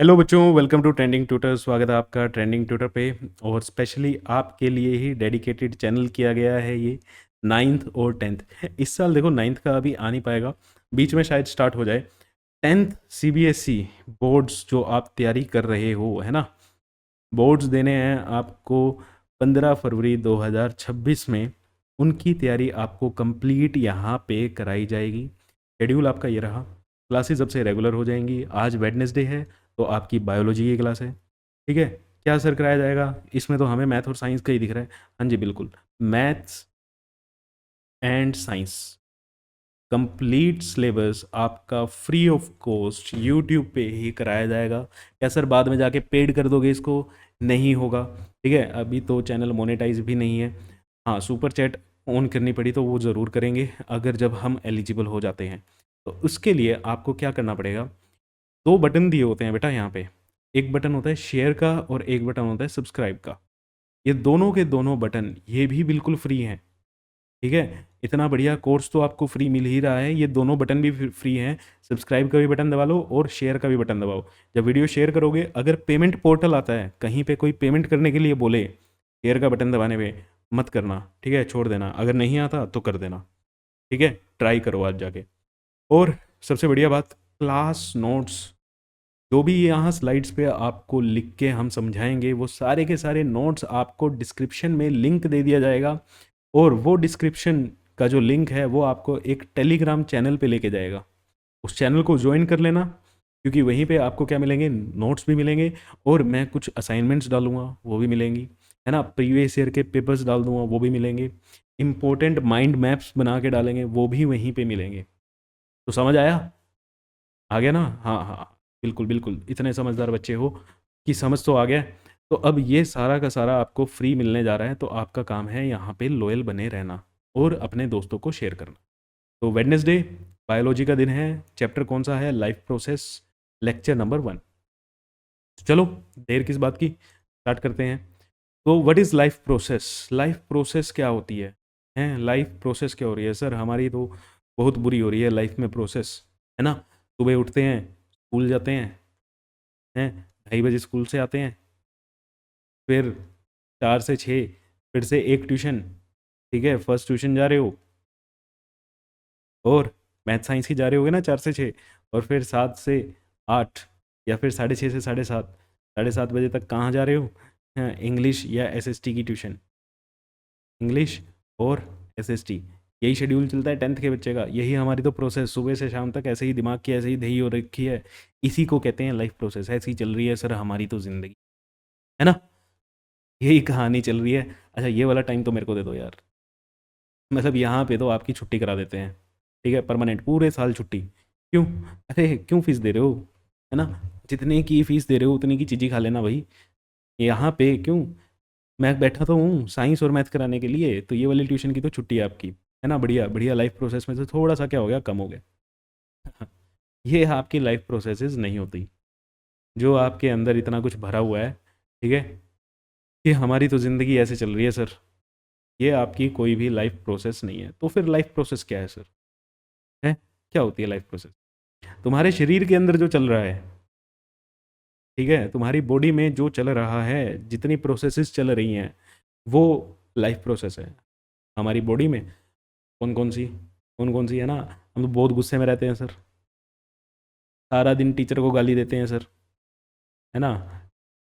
Hello बच्चों, welcome to trending tutor. स्वागत है आपका ट्रेंडिंग ट्यूटर पे। और स्पेशली आपके लिए ही डेडिकेटेड चैनल किया गया है ये नाइन्थ और टेंथ। इस साल देखो नाइन्थ का अभी आ नहीं पाएगा, बीच में शायद स्टार्ट हो जाए। टेंथ सीबीएसई बोर्ड्स जो आप तैयारी कर रहे हो, है ना, बोर्ड्स देने हैं आपको 15 फरवरी 2026 में। उनकी तैयारी आपको कंप्लीट यहाँ पे कराई जाएगी। शेड्यूल आपका ये रहा। क्लासेस अब से रेगुलर हो जाएंगी। आज वेडनेसडे है तो आपकी बायोलॉजी की क्लास है। ठीक है, क्या सर कराया जाएगा? इसमें तो हमें मैथ और साइंस का ही दिख रहा है। हाँ जी बिल्कुल, maths and science complete syllabus आपका फ्री ऑफ कॉस्ट यूट्यूब पे ही कराया जाएगा। क्या सर बाद में जाके पेड कर दोगे इसको? नहीं होगा। ठीक है, अभी तो चैनल मोनेटाइज भी नहीं है। हाँ, सुपर चैट ऑन करनी पड़ी तो वो ज़रूर करेंगे अगर जब हम एलिजिबल हो जाते हैं। तो उसके लिए आपको क्या करना पड़ेगा? दो बटन दिए होते हैं बेटा यहाँ पे। एक बटन होता है शेयर का और एक बटन होता है सब्सक्राइब का। ये दोनों के दोनों बटन ये भी बिल्कुल फ्री हैं। ठीक है, इतना बढ़िया कोर्स तो आपको फ्री मिल ही रहा है, ये दोनों बटन भी फ्री हैं। सब्सक्राइब का भी बटन दबा लो और शेयर का भी बटन दबाओ। जब वीडियो शेयर करोगे, अगर पेमेंट पोर्टल आता है, कहीं पे कोई पेमेंट करने के लिए बोले, शेयर का बटन दबाने पे मत करना। ठीक है, छोड़ देना। अगर नहीं आता तो कर देना। ठीक है, ट्राई करो आज जाके। और सबसे बढ़िया बात, क्लास नोट्स जो भी यहाँ स्लाइड्स पे आपको लिख के हम समझाएंगे, वो सारे के सारे नोट्स आपको डिस्क्रिप्शन में लिंक दे दिया जाएगा। और वो डिस्क्रिप्शन का जो लिंक है वो आपको एक टेलीग्राम चैनल पे लेके जाएगा। उस चैनल को ज्वाइन कर लेना, क्योंकि वहीं पे आपको क्या मिलेंगे? नोट्स भी मिलेंगे और मैं कुछ असाइनमेंट्स डालूंगा वो भी मिलेंगी, है ना। प्रीवियस ईयर के पेपर्स डाल दूंगा वो भी मिलेंगे। इंपॉर्टेंट माइंड मैप्स बना के डालेंगे वो भी वहीं पे मिलेंगे। तो समझ आया? आ गया ना? हाँ हाँ, बिल्कुल बिल्कुल, इतने समझदार बच्चे हो कि समझ तो आ गया। तो अब ये सारा का सारा आपको फ्री मिलने जा रहा है, तो आपका काम है यहाँ पे लॉयल बने रहना और अपने दोस्तों को शेयर करना। तो वेडनेसडे बायोलॉजी का दिन है। चैप्टर कौन सा है? Life process, lecture number 1। चलो, देर किस बात की, स्टार्ट करते हैं। तो what is life process? Life process क्या होती है? हैं, लाइफ प्रोसेस क्या हो रही है सर? हमारी तो बहुत बुरी हो रही है लाइफ में प्रोसेस, है ना। सुबह उठते हैं, स्कूल जाते हैं 2:30 बजे स्कूल से आते हैं, फिर 4 से 6 फिर से एक ट्यूशन। ठीक है, फर्स्ट ट्यूशन जा रहे हो और मैथ साइंस की जा रहे होगे ना 4 से 6। और फिर 7 से 8 या फिर 6:30 से 7:30, 7:30 बजे तक कहाँ जा रहे हो? हाँ, इंग्लिश या एसएसटी की ट्यूशन। इंग्लिश और एसएसटी, यही शेड्यूल चलता है टेंथ के बच्चे का। यही हमारी तो प्रोसेस सुबह से शाम तक ऐसे ही दिमाग की ऐसे ही दही हो रखी है। इसी को कहते हैं लाइफ प्रोसेस। ऐसी चल रही है सर हमारी तो ज़िंदगी, है ना। यही कहानी चल रही है। अच्छा, ये वाला टाइम तो मेरे को दे दो यार। मतलब यहाँ पे तो आपकी छुट्टी करा देते हैं। ठीक है, परमानेंट पूरे साल छुट्टी। क्यों? अरे क्यों फीस दे रहे हो, है ना। जितने की फीस दे रहे हो उतनी की चीज़ी खा लेना भाई। यहाँ पे क्यों? मैं बैठा तो हूँ साइंस और मैथ कराने के लिए, तो ये वाली ट्यूशन की तो छुट्टी है आपकी, है ना। बढ़िया बढ़िया, लाइफ प्रोसेस में से थोड़ा सा क्या हो गया, कम हो गया। ये आपकी लाइफ प्रोसेसेस नहीं होती जो आपके अंदर इतना कुछ भरा हुआ है। ठीक है, कि हमारी तो ज़िंदगी ऐसे चल रही है सर, ये आपकी कोई भी लाइफ प्रोसेस नहीं है। तो फिर लाइफ प्रोसेस क्या है सर? है, क्या होती है लाइफ प्रोसेस? तुम्हारे शरीर के अंदर जो चल रहा है, ठीक है, तुम्हारी बॉडी में जो चल रहा है, जितनी प्रोसेसेस चल रही हैं, वो लाइफ प्रोसेस है हमारी बॉडी में। कौन कौन सी है ना। हम तो बहुत गुस्से में रहते हैं सर, सारा दिन टीचर को गाली देते हैं सर, है ना।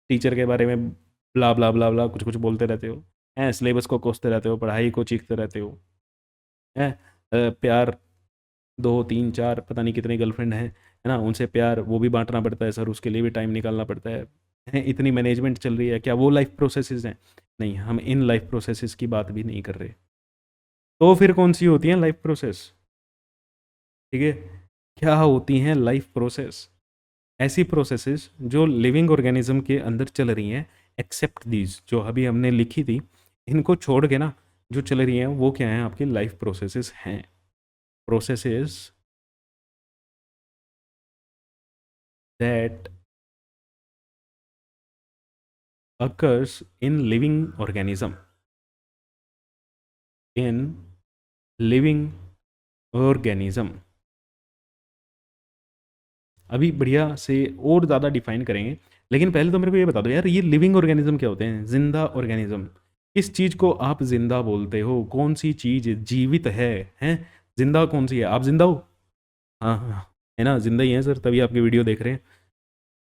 टीचर के बारे में ब्ला ब्ला ब्ला ब्ला कुछ कुछ बोलते रहते हो, हैं, सिलेबस को कोसते रहते हो, पढ़ाई को चीखते रहते हो, हैं। प्यार, 2 3 4 पता नहीं कितनी गर्लफ्रेंड है ना, उनसे प्यार वो भी बांटना पड़ता है सर, उसके लिए भी टाइम निकालना पड़ता है। इतनी मैनेजमेंट चल रही है, क्या वो लाइफ प्रोसेसेस हैं? नहीं, हम इन लाइफ प्रोसेसेस की बात भी नहीं कर रहे। तो फिर कौन सी होती हैं लाइफ प्रोसेस? ठीक है, क्या होती हैं लाइफ प्रोसेस? ऐसी प्रोसेसेस जो लिविंग ऑर्गेनिज्म के अंदर चल रही हैं, एक्सेप्ट दीज जो अभी हमने लिखी थी, इनको छोड़ के ना जो चल रही हैं वो क्या हैं? आपकी लाइफ प्रोसेसेस हैं। Processes that occurs in living organism, in living organism, अभी बढ़िया से और ज़्यादा डिफाइन करेंगे। लेकिन पहले तो मेरे को ये बता दो यार, ये लिविंग ऑर्गेनिज्म क्या होते हैं? जिंदा ऑर्गेनिज्म। किस चीज़ को आप जिंदा बोलते हो? कौन सी चीज़ जीवित है? हैं? जिंदा कौन सी है? आप जिंदा हो? हाँ हाँ, है ना, जिंदा ही है सर, तभी आपकी वीडियो देख रहे हैं।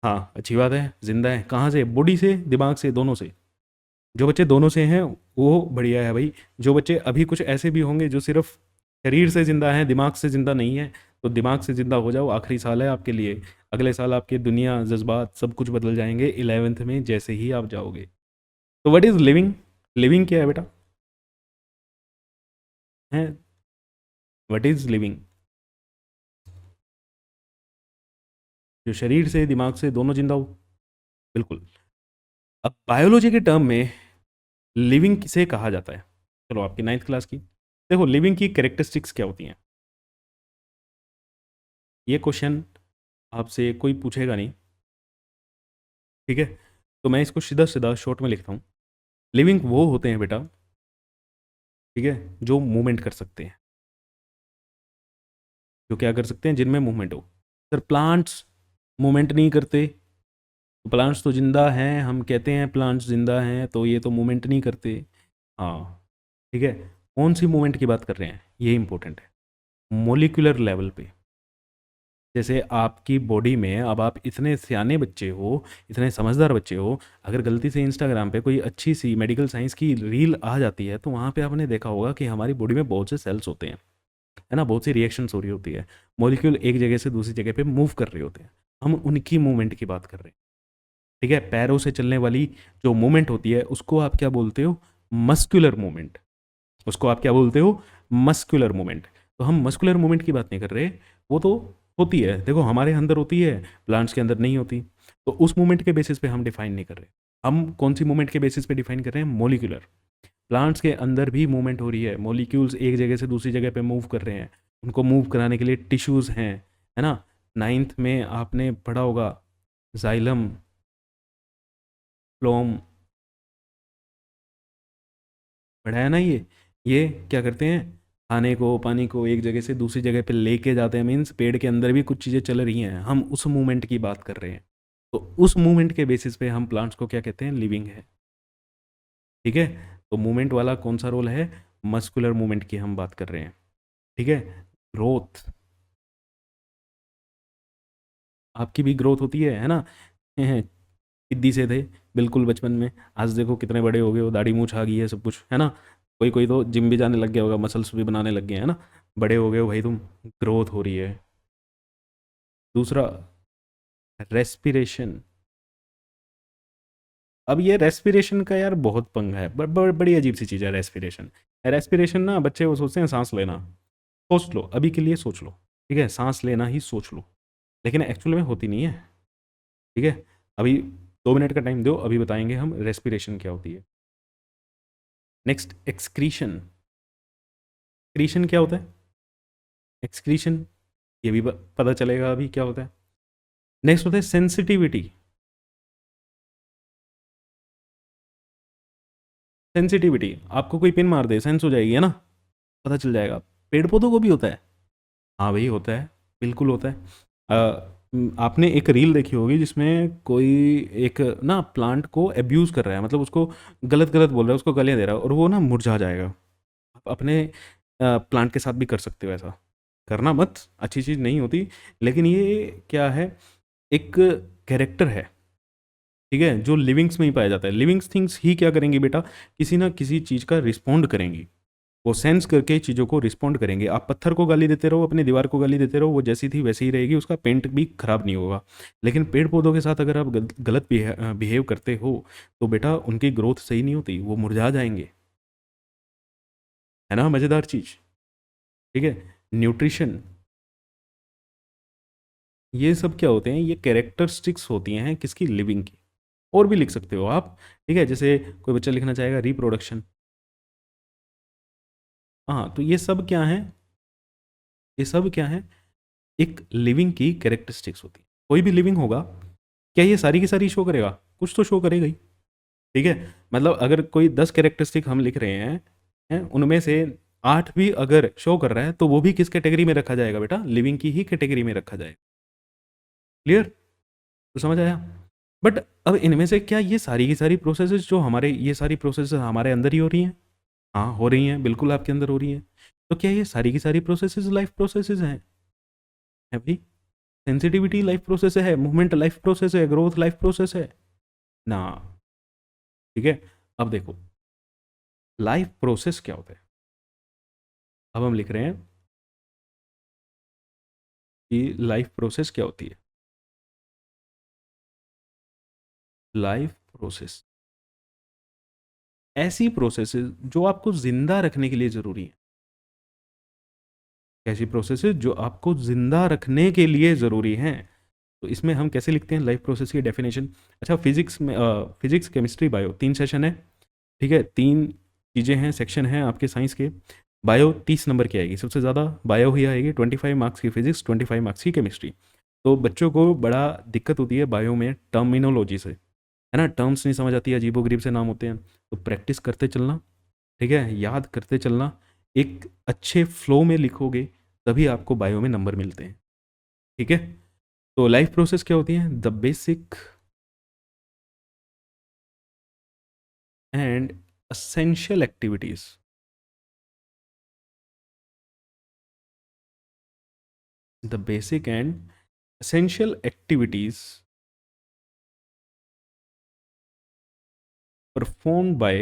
हाँ, अच्छी बात है, जिंदा है। कहाँ से? बॉडी से, दिमाग से, दोनों से। जो बच्चे दोनों से हैं वो बढ़िया है भाई। जो बच्चे अभी कुछ ऐसे भी होंगे जो सिर्फ शरीर से जिंदा हैं, दिमाग से जिंदा नहीं है, तो दिमाग से जिंदा हो जाओ, आखिरी साल है आपके लिए। अगले साल आपके दुनिया, जज्बात सब कुछ बदल जाएंगे 11th में जैसे ही आप जाओगे। तो व्हाट इज लिविंग? लिविंग क्या है बेटा? है, व्हाट इज लिविंग? जो शरीर से, दिमाग से दोनों जिंदा हो। बिल्कुल। अब बायोलॉजी के टर्म में लिविंग किसे कहा जाता है? चलो आपकी 9th क्लास की, देखो लिविंग की कैरेक्टरिस्टिक्स क्या होती हैं। ये क्वेश्चन आपसे कोई पूछेगा नहीं, ठीक है? तो मैं इसको सीधा सीधा शॉर्ट में लिखता हूँ। लिविंग वो होते हैं बेटा, ठीक है, जो मूवमेंट कर सकते हैं। जो क्या कर सकते हैं? जिनमें मूवमेंट हो। सर प्लांट्स मूवमेंट नहीं करते, तो प्लांट्स तो जिंदा हैं, हम कहते हैं प्लांट्स जिंदा हैं, तो ये तो मूवमेंट नहीं करते। हाँ, ठीक है। कौन सी मूवमेंट की बात कर रहे हैं, ये इंपॉर्टेंट है। मोलिकुलर लेवल पे। जैसे आपकी बॉडी में, अब आप इतने सियाने बच्चे हो, इतने समझदार बच्चे हो, अगर गलती से इंस्टाग्राम पे कोई अच्छी सी मेडिकल साइंस की रील आ जाती है, तो वहाँ पे आपने देखा होगा कि हमारी बॉडी में बहुत से सेल्स होते हैं, है ना, बहुत सी रिएक्शंस हो रही होती है, मॉलिक्यूल एक जगह से दूसरी जगह पे मूव कर रहे होते हैं। हम उनकी मूवमेंट की बात कर रहे हैं, ठीक है। पैरों से चलने वाली जो मूवमेंट होती है उसको आप क्या बोलते हो? Muscular movement. उसको आप क्या बोलते हो? Muscular movement. तो हम मस्कुलर मूवमेंट की बात नहीं कर रहे, वो तो होती है, देखो हमारे अंदर होती है, प्लांट्स के अंदर नहीं होती। तो उस मूवमेंट के बेसिस पे हम डिफाइन नहीं कर रहे। हम कौन सी मूवमेंट के बेसिस पे डिफाइन कर रहे हैं? मोलिकुलर। प्लांट्स के अंदर भी मूवमेंट हो रही है, मॉलिक्यूल्स एक जगह से दूसरी जगह पे मूव कर रहे हैं, उनको मूव कराने के लिए टिश्यूज़ हैं, है ना। 9th में आपने पढ़ा होगा जाइलम, फ्लोम, पढ़ा है ना ये क्या करते हैं? खाने को, पानी को एक जगह से दूसरी जगह पे लेके जाते हैं, मीन्स पेड़ के अंदर भी कुछ चीज़ें चल रही हैं, हम उस मूवमेंट की बात कर रहे हैं। तो उस मूवमेंट के बेसिस पे हम प्लांट्स को क्या कहते हैं? लिविंग है, ठीक है। तो मूवमेंट वाला कौन सा रोल है? मस्कुलर मूवमेंट की हम बात कर रहे हैं, ठीक है। ग्रोथ, आपकी भी ग्रोथ होती है ना। सिद्धि से थे बिल्कुल बचपन में, आज देखो कितने बड़े हो गए हो, दाढ़ी मूछ आ गई है, सब कुछ है ना। कोई कोई तो जिम भी जाने लग गया होगा, मसल्स भी बनाने लग गए हैं ना। बड़े हो गए हो भाई तुम, ग्रोथ हो रही है। दूसरा, रेस्पिरेशन। अब ये रेस्पिरेशन का यार बहुत पंगा है, बड़ी अजीब सी चीज़ है रेस्पिरेशन। रेस्पिरेशन ना, बच्चे वो सोचते हैं सांस लेना। सोच लो, अभी के लिए सोच लो, ठीक है, सांस लेना ही सोच लो, लेकिन एक्चुअल में होती नहीं है, ठीक है। अभी 2 मिनट का टाइम दो, अभी बताएंगे हम रेस्पिरेशन क्या होती है। Next, excretion. एक्सक्रीशन क्या होता है? एक्सक्रीशन, ये भी पता चलेगा अभी क्या होता है। नेक्स्ट होता है सेंसिटिविटी। सेंसिटिविटी, आपको कोई पिन मार दे, सेंस हो जाएगी, है ना, पता चल जाएगा। पेड़ पौधों को भी होता है। हाँ भाई होता है, बिल्कुल होता है। आपने एक रील देखी होगी जिसमें कोई एक ना प्लांट को एब्यूज़ कर रहा है, मतलब उसको गलत गलत बोल रहा है, उसको गालियाँ दे रहा है, और वो ना मुरझा जाएगा। आप अपने प्लांट के साथ भी कर सकते हो ऐसा। करना मत, अच्छी चीज़ नहीं होती, लेकिन ये क्या है, एक कैरेक्टर है, ठीक है, जो लिविंग्स में ही पाया जाता है। लिविंग्स थिंग्स ही क्या करेंगी बेटा? किसी ना किसी चीज़ का रिस्पॉन्ड करेंगी, वो सेंस करके चीज़ों को रिस्पॉन्ड करेंगे। आप पत्थर को गाली देते रहो, अपनी दीवार को गाली देते रहो, वो जैसी थी वैसी ही रहेगी, उसका पेंट भी खराब नहीं होगा। लेकिन पेड़ पौधों के साथ अगर आप गलत बिहेव करते हो, तो बेटा उनकी ग्रोथ सही नहीं होती, वो मुरझा जाएंगे, है ना, मज़ेदार चीज़, ठीक है। न्यूट्रिशन, ये सब क्या होते हैं? ये कैरेक्टरिस्टिक्स होती हैं किसकी? लिविंग की। और भी लिख सकते हो आप, ठीक है, जैसे कोई बच्चा लिखना चाहेगा रिप्रोडक्शन। हाँ, तो ये सब क्या है? ये सब क्या है? एक लिविंग की कैरेक्टरिस्टिक्स होती है। कोई भी लिविंग होगा, क्या ये सारी की सारी शो करेगा? कुछ तो शो करेगा ही, ठीक है। मतलब अगर कोई 10 कैरेक्टरिस्टिक हम लिख रहे हैं, उनमें से 8 भी अगर शो कर रहा है, तो वो भी किस कैटेगरी में रखा जाएगा बेटा? लिविंग की ही कैटेगरी में रखा जाएगा, क्लियर? तो समझ आया? बट अब इनमें से क्या ये सारी की सारी प्रोसेसेस जो हमारे ये सारी प्रोसेसेस हमारे अंदर ही हो रही हैं? हाँ, हो रही हैं, बिल्कुल आपके अंदर हो रही हैं। तो क्या ये सारी की सारी प्रोसेसेस लाइफ प्रोसेसेस हैं? है भाई? सेंसिटिविटी लाइफ प्रोसेस है, मूवमेंट लाइफ प्रोसेस है, ग्रोथ लाइफ प्रोसेस है ना? ठीक है? अब देखो, लाइफ प्रोसेस क्या होता है? अब हम लिख रहे हैं कि लाइफ प्रोसेस क्या होती है? लाइफ प्रोसेस ऐसी प्रोसेसेस जो आपको जिंदा रखने के लिए जरूरी है। ऐसी प्रोसेसेस जो आपको जिंदा रखने के लिए जरूरी हैं। तो इसमें हम कैसे लिखते हैं लाइफ प्रोसेस की डेफिनेशन? अच्छा, फिजिक्स में फिजिक्स केमिस्ट्री बायो 3 सेशन है, ठीक है, 3 चीज़ें हैं, सेक्शन हैं आपके साइंस के। बायो 30 नंबर की आएगी, सबसे ज़्यादा बायो ही आएगी, 25 मार्क्स की फिजिक्स, 25 मार्क्स की केमिस्ट्री। तो बच्चों को बड़ा दिक्कत होती है बायो में टर्मिनोलॉजी से, है ना, टर्म्स नहीं समझ आती है, अजीबोगरीब से नाम होते हैं। तो प्रैक्टिस करते चलना, ठीक है, याद करते चलना, एक अच्छे फ्लो में लिखोगे तभी आपको बायो में नंबर मिलते हैं, ठीक है। तो लाइफ प्रोसेस क्या होती है? The basic and essential activities, the basic and essential activities performed by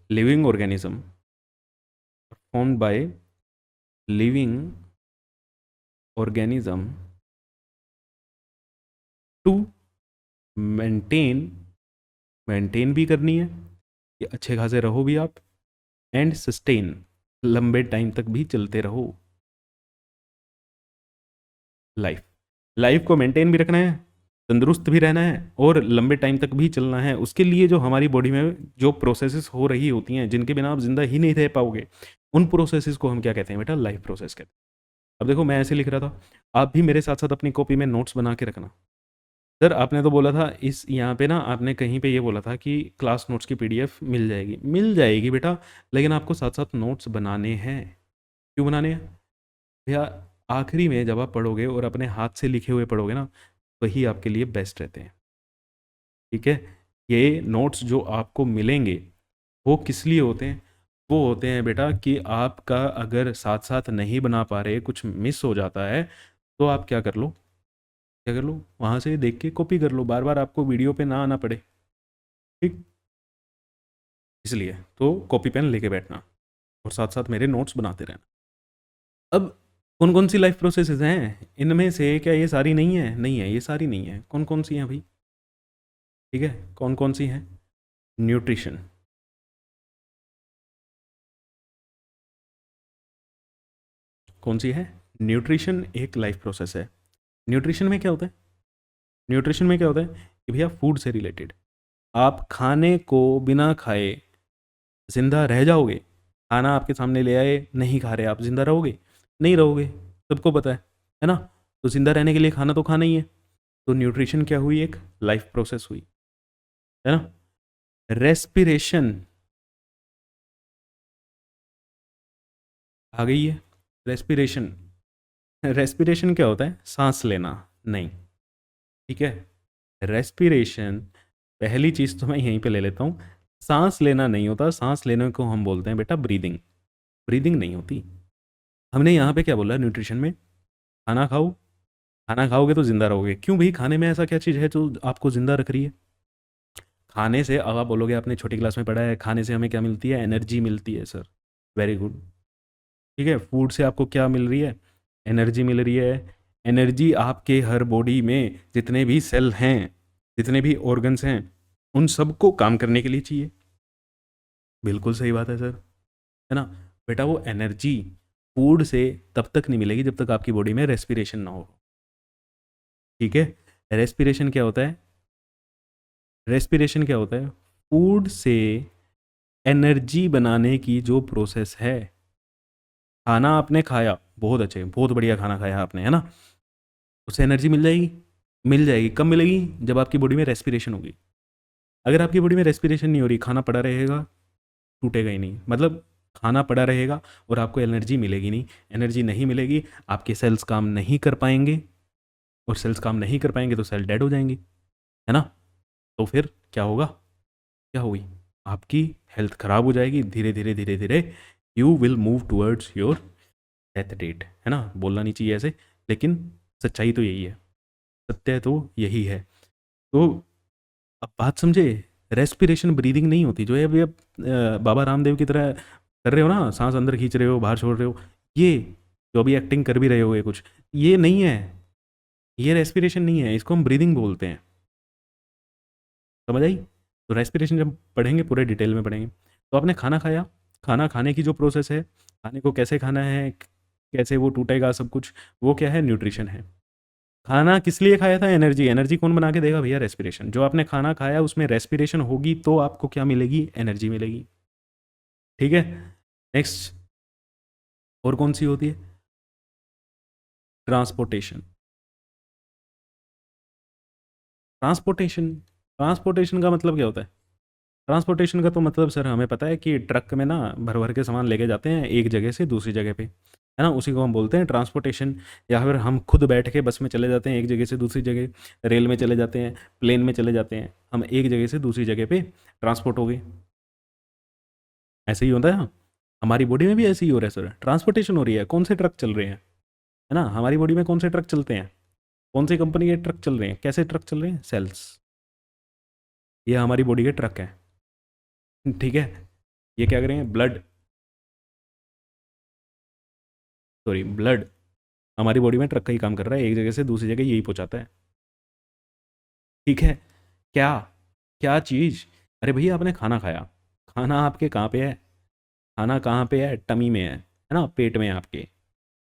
living organism, performed by living organism to maintain, maintain भी करनी है कि अच्छे खासे रहो भी आप, एंड सस्टेन, लंबे टाइम तक भी चलते रहो। लाइफ लाइफ को मेंटेन भी रखना है, तंदुरुस्त भी रहना है और लंबे टाइम तक भी चलना है। उसके लिए जो हमारी बॉडी में जो प्रोसेसेस हो रही होती हैं जिनके बिना आप जिंदा ही नहीं रह पाओगे, उन प्रोसेसेस को हम क्या कहते हैं बेटा? लाइफ प्रोसेस कहते हैं। अब देखो, मैं ऐसे लिख रहा था, आप भी मेरे साथ साथ अपनी कॉपी में नोट्स बना के रखना। सर आपने तो बोला था इस यहाँ पे ना, आपने कहीं पे ये बोला था कि क्लास नोट्स की पीडीएफ मिल जाएगी, मिल जाएगी बेटा, लेकिन आपको साथ साथ नोट्स बनाने हैं। क्यों बनाने हैं भैया? आखिरी में जब आप पढ़ोगे और अपने हाथ से लिखे हुए पढ़ोगे ना, वही आपके लिए बेस्ट रहते हैं, ठीक है। ये नोट्स जो आपको मिलेंगे वो किस लिए होते हैं? वो होते हैं बेटा कि आपका अगर साथ साथ नहीं बना पा रहे, कुछ मिस हो जाता है, तो आप क्या कर लो, क्या कर लो, वहाँ से देख के कॉपी कर लो, बार बार आपको वीडियो पे ना आना पड़े, ठीक। इसलिए तो कॉपी पेन लेके बैठना और साथ साथ मेरे नोट्स बनाते रहना। अब कौन कौन सी लाइफ प्रोसेसेस हैं इनमें से? क्या ये सारी नहीं है? नहीं है, ये सारी नहीं है। कौन कौन सी हैं भाई? ठीक है, कौन कौन सी हैं? न्यूट्रिशन, कौन सी है? न्यूट्रिशन एक लाइफ प्रोसेस है। न्यूट्रिशन में क्या होता है? न्यूट्रिशन में क्या होता है कि भैया फूड से रिलेटेड, आप खाने को बिना खाए जिंदा रह जाओगे? खाना आपके सामने ले आए, नहीं खा रहे, आप जिंदा रहोगे? नहीं रहोगे, सबको पता है ना। तो जिंदा रहने के लिए खाना तो खाना ही है। तो न्यूट्रिशन क्या हुई? एक लाइफ प्रोसेस हुई, है ना। रेस्पिरेशन आ गई है। रेस्पिरेशन, रेस्पिरेशन क्या होता है? सांस लेना नहीं, ठीक है। रेस्पिरेशन, पहली चीज़ तो मैं यहीं पे ले लेता हूँ, सांस लेना नहीं होता। सांस लेने को हम बोलते हैं बेटा ब्रीदिंग, ब्रीदिंग नहीं होती। हमने यहाँ पे क्या बोला न्यूट्रिशन में? खाना खाओ, खाना खाओगे तो जिंदा रहोगे। क्यों भाई? खाने में ऐसा क्या चीज़ है जो आपको जिंदा रख रही है? खाने से, अब आप बोलोगे आपने छोटी क्लास में पढ़ा है, खाने से हमें क्या मिलती है? एनर्जी मिलती है सर, वेरी गुड, ठीक है। फूड से आपको क्या मिल रही है? एनर्जी मिल रही है। एनर्जी आपके हर बॉडी में जितने भी सेल हैं, जितने भी ऑर्गन्स हैं, उन सबको काम करने के लिए चाहिए। बिल्कुल सही बात है सर, है ना। बेटा वो एनर्जी फूड से तब तक नहीं मिलेगी जब तक आपकी बॉडी में रेस्पिरेशन ना हो, ठीक है। रेस्पिरेशन क्या होता है? रेस्पिरेशन क्या होता है? फूड से एनर्जी बनाने की जो प्रोसेस है। खाना आपने खाया, बहुत अच्छे, बहुत बढ़िया खाना खाया आपने, है ना, उससे एनर्जी मिल जाएगी। मिल जाएगी, कब मिलेगी? जब आपकी बॉडी में रेस्पिरेशन होगी। अगर आपकी बॉडी में रेस्पिरेशन नहीं हो रही, खाना पड़ा रहेगा, टूटेगा ही नहीं। मतलब खाना पड़ा रहेगा और आपको एनर्जी मिलेगी नहीं। एनर्जी नहीं मिलेगी, आपके सेल्स काम नहीं कर पाएंगे, और सेल्स काम नहीं कर पाएंगे तो सेल डेड हो जाएंगी, है ना। तो फिर क्या होगा, क्या होगी, आपकी हेल्थ खराब हो जाएगी। धीरे धीरे धीरे धीरे you will move towards your death date, है ना। बोलना नहीं चाहिए ऐसे, लेकिन सच्चाई तो यही है, सत्य तो यही है। तो अब बात समझे, रेस्पिरेशन ब्रीदिंग नहीं होती जो है अभी आप बाबा रामदेव की तरह कर रहे हो ना, सांस अंदर खींच रहे हो बाहर छोड़ रहे हो, ये जो अभी एक्टिंग कर भी रहे हो, ये कुछ ये नहीं है, ये रेस्पिरेशन नहीं है, इसको हम ब्रीदिंग बोलते हैं। समझ आई। तो रेस्पिरेशन जब पढ़ेंगे पूरे डिटेल में पढ़ेंगे। तो आपने खाना खाया, खाना खाने की जो प्रोसेस है, खाने को कैसे खाना है, कैसे वो टूटेगा सब कुछ, वो क्या है, न्यूट्रिशन है। खाना किस लिए खाया था, एनर्जी। एनर्जी कौन बना के देगा भैया, रेस्पिरेशन। जो आपने खाना खाया उसमें रेस्पिरेशन होगी तो आपको क्या मिलेगी, एनर्जी मिलेगी। ठीक है। नेक्स्ट, और कौन सी होती है, ट्रांसपोर्टेशन। ट्रांसपोर्टेशन, ट्रांसपोर्टेशन का मतलब क्या होता है, ट्रांसपोर्टेशन का तो मतलब सर हमें पता है कि ट्रक में ना भर भर के सामान लेके जाते हैं एक जगह से दूसरी जगह पे, है ना, उसी को हम बोलते हैं ट्रांसपोर्टेशन। या फिर हम खुद बैठ के बस में चले जाते हैं एक जगह से दूसरी जगह, रेल में चले जाते हैं, प्लेन में चले जाते हैं, हम एक जगह से दूसरी जगह पे ट्रांसपोर्ट हो गए। ऐसे ही होता है, हमारी बॉडी में भी ऐसे ही हो रहा है सर, ट्रांसपोर्टेशन हो रही है। कौन से ट्रक चल रहे हैं, है ना, हमारी बॉडी में कौन से ट्रक चलते हैं, कौन सी कंपनी के ट्रक चल रहे हैं, कैसे ट्रक चल रहे हैं, सेल्स, ये हमारी बॉडी के ट्रक हैं। ठीक है। ये क्या करेंगे, ब्लड, सॉरी ब्लड हमारी बॉडी में ट्रक का ही काम कर रहा है, एक जगह से दूसरी जगह यही पहुंचाता है। ठीक है। क्या, क्या चीज़, अरे भैया आपने खाना खाया, खाना आपके कहाँ पे है, खाना कहाँ पे है, टमी में है ना, पेट में है आपके।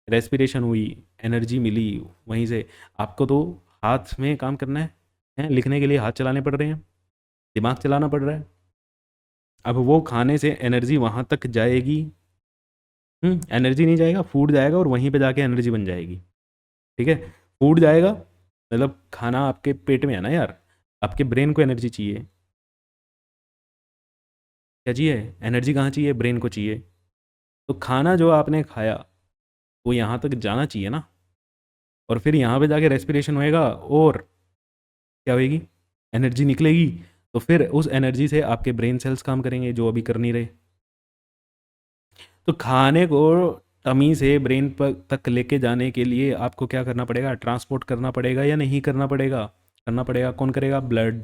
रेस्पिरेशन हुई, एनर्जी मिली वहीं से। आपको तो हाथ में काम करना है, लिखने के लिए हाथ चलाने पड़ रहे हैं, दिमाग चलाना पड़ रहा है। अब वो खाने से एनर्जी वहाँ तक जाएगी, एनर्जी नहीं जाएगा, फूड जाएगा और वहीं पे जाके एनर्जी बन जाएगी। ठीक है। फूड जाएगा मतलब खाना आपके पेट में है ना यार, आपके ब्रेन को एनर्जी चाहिए, क्या चाहिए, एनर्जी कहाँ चाहिए, ब्रेन को चाहिए। तो खाना जो आपने खाया वो यहाँ तक जाना चाहिए ना, और फिर यहाँ पे जाके रेस्पिरेशन होएगा और क्या होएगी, एनर्जी निकलेगी। तो फिर उस एनर्जी से आपके ब्रेन सेल्स काम करेंगे जो अभी कर नहीं रहे। तो खाने को टमी से ब्रेन पर तक लेके जाने के लिए आपको क्या करना पड़ेगा, ट्रांसपोर्ट करना पड़ेगा या नहीं करना पड़ेगा, करना पड़ेगा। कौन करेगा, ब्लड।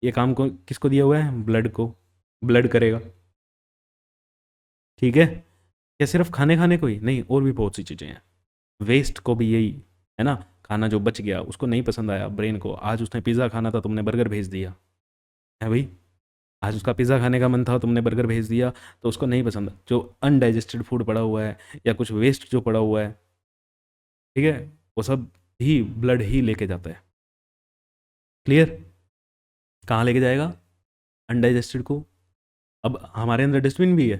ये काम को किसको दिया हुआ है, ब्लड को, ब्लड करेगा। ठीक है। क्या सिर्फ खाने खाने को ही नहीं, और भी बहुत सी चीज़ें हैं। वेस्ट को भी यही, है ना, खाना जो बच गया उसको नहीं पसंद आया ब्रेन को, आज उसने पिज़्ज़ा खाना था तुमने बर्गर भेज दिया, है भाई, आज उसका पिज़्ज़ा खाने का मन था तुमने बर्गर भेज दिया, तो उसको नहीं पसंद। जो अनडाइजेस्टेड फूड पड़ा हुआ है या कुछ वेस्ट जो पड़ा हुआ है, ठीक है, वो सब ही ब्लड ही लेके जाता है। क्लियर। कहाँ लेके जाएगा, अनडाइजेस्टेड को। अब हमारे अंदर डस्टबिन भी है,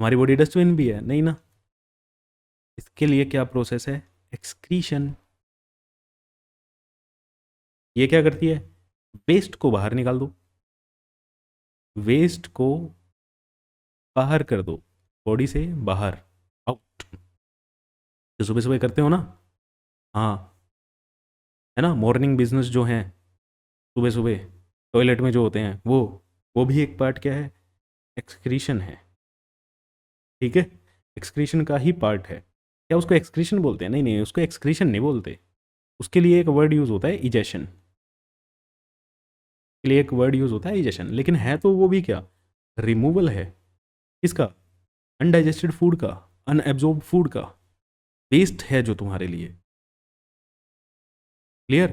हमारी बॉडी डस्टबिन भी है नहीं ना। इसके लिए क्या प्रोसेस है, एक्सक्रीशन। ये क्या करती है, वेस्ट को बाहर निकाल दो, वेस्ट को बाहर कर दो, बॉडी से बाहर, आउट। जो सुबह सुबह करते हो ना, हाँ, है ना, मॉर्निंग बिजनेस जो हैं, सुबह सुबह टॉयलेट में जो होते हैं वो भी एक पार्ट क्या है, एक्सक्रीशन है। ठीक है। एक्सक्रीशन का ही पार्ट है। क्या उसको एक्सक्रीशन बोलते हैं, नहीं नहीं, उसको एक्सक्रीशन नहीं बोलते, उसके लिए एक वर्ड यूज़ होता है, इजेशन। के लिए एक वर्ड यूज़ होता है, इजेशन। लेकिन है तो वो भी क्या, रिमूवल है। किसका, अनडाइजेस्टेड फूड का, अनएब्जॉर्ब फूड का, वेस्ट है जो तुम्हारे लिए। क्लियर।